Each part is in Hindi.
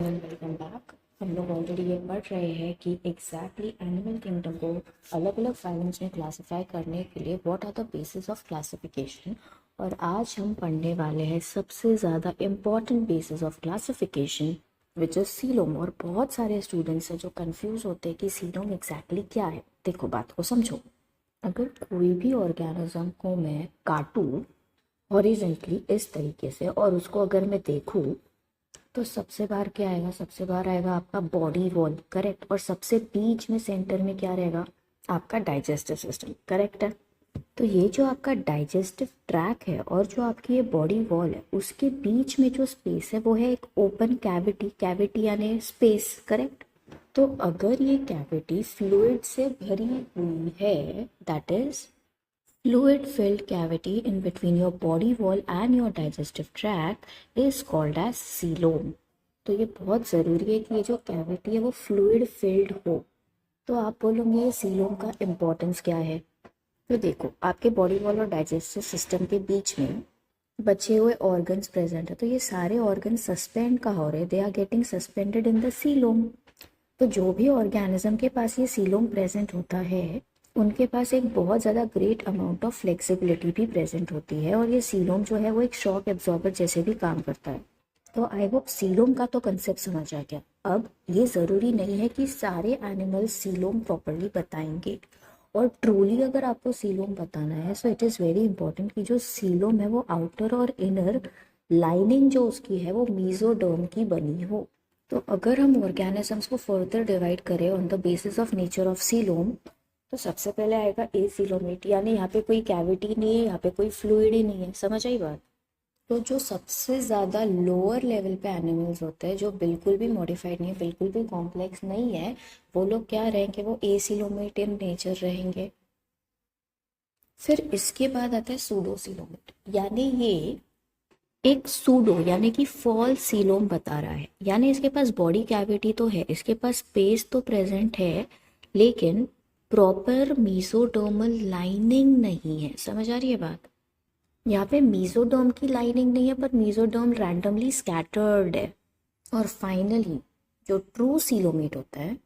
Welcome back. हम लोग ऑलरेडी ये पढ़ रहे हैं कि एग्जैक्टली एनिमल किंगडम को अलग अलग फाइलम्स में क्लासिफाई करने के लिए what are the basis of classification. और आज हम पढ़ने वाले हैं सबसे ज़्यादा important basis of classification which is coelom. और बहुत सारे स्टूडेंट्स हैं जो कंफ्यूज होते हैं कि सीलोम एग्जैक्टली क्या है। देखो बात को समझो। अगर कोई भी ऑर्गेनिज्म को मैं काटूँ हॉरिजेंटली इस तरीके से और उसको अगर मैं देखूँ तो सबसे बाहर क्या आएगा, सबसे बाहर आएगा आपका बॉडी वॉल, करेक्ट। और सबसे बीच में सेंटर में क्या रहेगा, आपका डाइजेस्टिव सिस्टम, करेक्ट है। तो ये जो आपका डाइजेस्टिव ट्रैक है और जो आपकी ये बॉडी वॉल है उसके बीच में जो स्पेस है वो है एक ओपन कैविटी, कैविटी यानी स्पेस, करेक्ट। तो अगर ये कैविटी फ्लूइड से भरी हुई है, that is fluid filled cavity in between your body wall and your digestive tract is called as coelom। तो ये बहुत ज़रूरी है कि ये जो कैविटी है वो फ्लूइड फिल्ड हो। तो आप बोलोगे ये सीलोम का इम्पोर्टेंस क्या है। तो देखो आपके बॉडी वॉल और डाइजेस्टिव सिस्टम के बीच में बचे हुए ऑर्गन्स प्रेजेंट है, तो ये सारे ऑर्गन सस्पेंड कहाँ हो रहे, they are getting suspended in the coelom. तो जो भी ऑर्गेनिज्म के पास ये सीलोम प्रेजेंट होता है उनके पास एक बहुत ज़्यादा ग्रेट अमाउंट ऑफ फ्लेक्सिबिलिटी भी प्रेजेंट होती है, और ये सीलोम जो है वो एक शॉक एब्जॉर्बर जैसे भी काम करता है। तो आई होप सीलोम का तो कंसेप्ट समझ आ गया। अब ये ज़रूरी नहीं है कि सारे एनिमल सीलोम प्रॉपरली बताएंगे, और ट्रूली अगर आपको सीलोम बताना है so it is very important कि जो सीलोम है वो आउटर और इनर लाइनिंग जो उसकी है वो मीजोडर्म की बनी हो। तो अगर हम ऑर्गेनिजम्स को फर्दर डिवाइड करें on the basis of nature of coelom, तो सबसे पहले आएगा ए सीलोमेट, यानी यहाँ पे कोई कैविटी नहीं है, यहाँ पे कोई फ्लूइड ही नहीं है, समझ आई बात। तो जो सबसे ज़्यादा लोअर लेवल पे एनिमल्स होते हैं जो बिल्कुल भी मॉडिफाइड नहीं है, बिल्कुल भी कॉम्प्लेक्स नहीं है, वो लोग क्या रहेंगे, वो ए सीलोमेट इन नेचर रहेंगे। फिर इसके बाद आता है सूडो सीलोमेट, यानी ये एक सूडो यानी कि फॉल्स सीलोम बता रहा है। यानी इसके पास बॉडी कैविटी तो है, इसके पास स्पेस तो प्रेजेंट है, लेकिन प्रॉपर मीजोडर्मल लाइनिंग नहीं है। समझ आ रही है बात। यहाँ पे मीजोडर्म की लाइनिंग नहीं है पर मीजोडर्म रैंडमली स्कैटर्ड है। और फाइनली जो ट्रू सीलोमेट होता है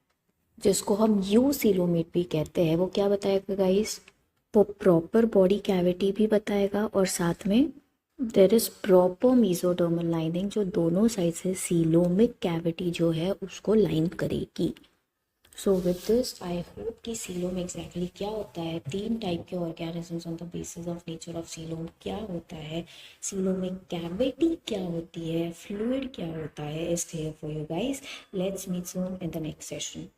जिसको हम यू सीलोमेट भी कहते हैं, वो क्या बताएगा गाइस, वो प्रॉपर बॉडी कैविटी भी बताएगा और साथ में there is proper mesodermal lining जो दोनों साइड से सीलोमिक कैविटी जो है उसको लाइन करेगी। So with this I hope कि सीलोम एग्जैक्टली क्या होता है, तीन टाइप के organisms on the basis of nature of coelom क्या होता है, सीलोमिक कैविटी क्या होती है, फ्लूइड क्या होता है, is clear for you guys. Let's meet soon in the next session.